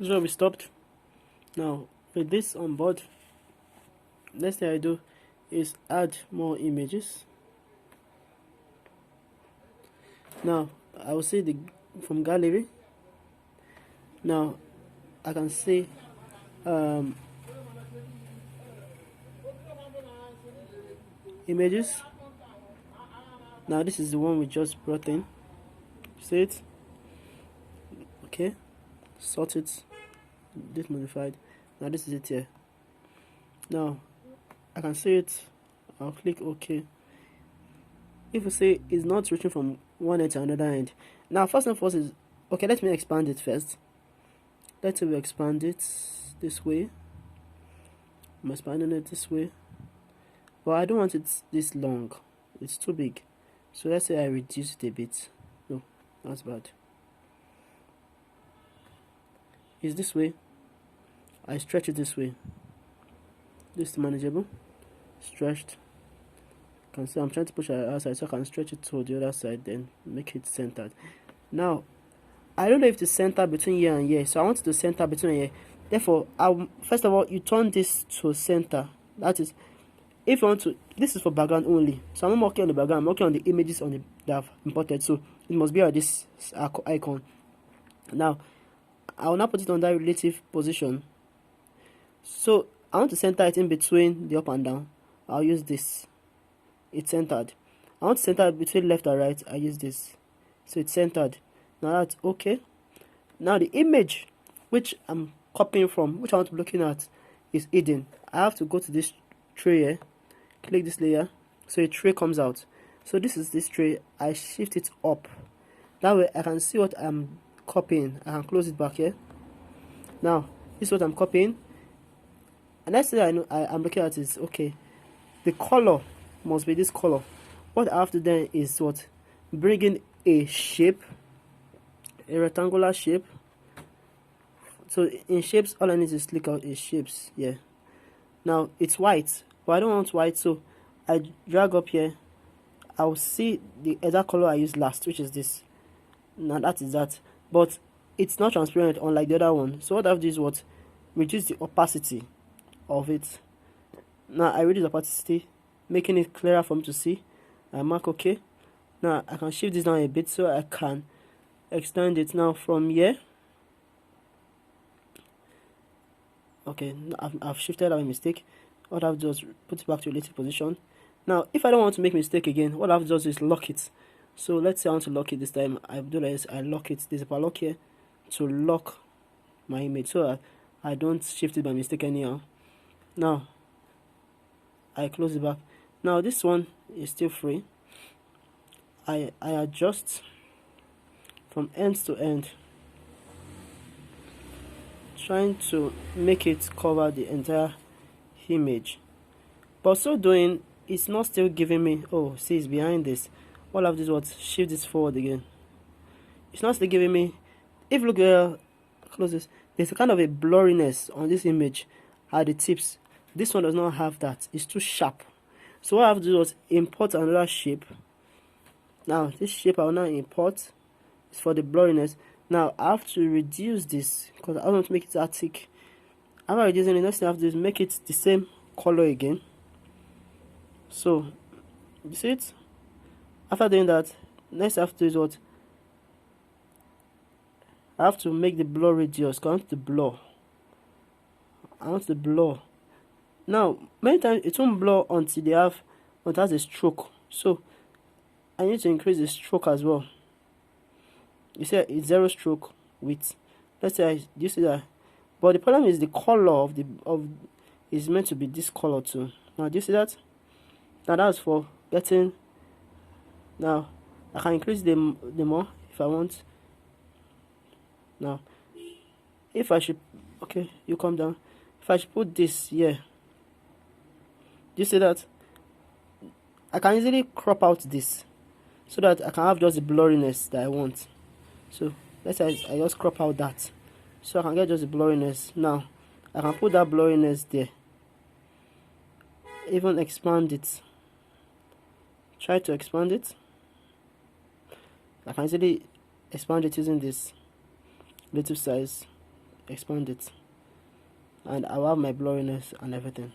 This is where we stopped. Now with this on board, next thing I do is add more images. Now I will see the from gallery. Now I can see images. Now this is the one we just brought in. See it? Okay, sort it. This modified. Now this is it here. Now I can see it. I'll click OK. If you say it's not reaching from one end to another end. Now first and foremost is okay. Let me expand it first. Let's say we expand it this way. I'm expanding it this way, but I don't want it this long. It's too big. So let's say I reduce it a bit. No, that's bad. It's this way. I stretch it this way. This is manageable. Stretched. You can see I'm trying to push it outside so I can stretch it to the other side, then make it centered. Now I don't know if the center between here and here, so I want it to center between here. Therefore, first of all, you turn this to center. That is, if you want to, this is for background only. So I'm not working on the background, I'm working on the images on the that I've imported. So it must be at this icon. Now I will now put it on that relative position. So I want to center it in between the up and down. I'll use this. It's centered. I want to center it between left and right. I use this. So it's centered. Now that's okay. Now the image which I'm copying from, which I want to be looking at, is hidden. I have to go to this tray here, click this layer, so a tray comes out. So this is this tray. I shift it up. That way I can see what I'm copying. I can close it back here. Now this is what I'm copying. And next thing I know I'm looking at is okay. The color must be this color. What I have to do is what? Bring in a shape, a rectangular shape. So in shapes, all I need is click out is shapes. Yeah. Now it's white, but I don't want white, so I drag up here. I'll see the other color I used last, which is this. Now that is that, but it's not transparent unlike the other one. So what I have to do is what? Reduce the opacity of it. Now I reduce the opacity, making it clearer for me to see. I mark OK. Now I can shift this down a bit so I can extend it now from here. Okay, I've shifted a mistake. What I have to do is put it back to relative position. Now if I don't want to make mistake again, what I have to do is lock it. So let's say I want to lock it this time. I do this, I lock it. There's a padlock here to lock my image so I don't shift it by mistake anyhow. Now I close it back. Now this one is still free. I adjust from end to end, trying to make it cover the entire image, but so doing it's not still giving me, oh see, it's behind this. All I have to do is what? Shift this forward again. It's not still giving me. If you look here, close this, there's a kind of a blurriness on this image at the tips. This one does not have that. It's too sharp. So what I have to do is import another shape. Now this shape I will now import. It's for the blurriness. Now I have to reduce this because I want to make it that thick. After reducing it, next thing I have to do is make it the same color again. So you see it? After doing that, next I have to do is what? I have to make the blur radius. I want the blur. I want the blur. Now many times it won't blur until it has a stroke. So I need to increase the stroke as well. You see it's 0 stroke width. Let's say you see that, but the problem is the color of is meant to be this color too. Now do you see that? Now that's for getting. Now I can increase the more if I want. Now if I should, okay, you come down. If I should put this here, do you see that? I can easily crop out this so that I can have just the blurriness that I want. So let's say I just crop out that so I can get just the blurriness. Now I can put that blurriness there, even expand it. Try to expand it. I can easily expand it using this relative size. expand it, and I'll have my blurriness and everything.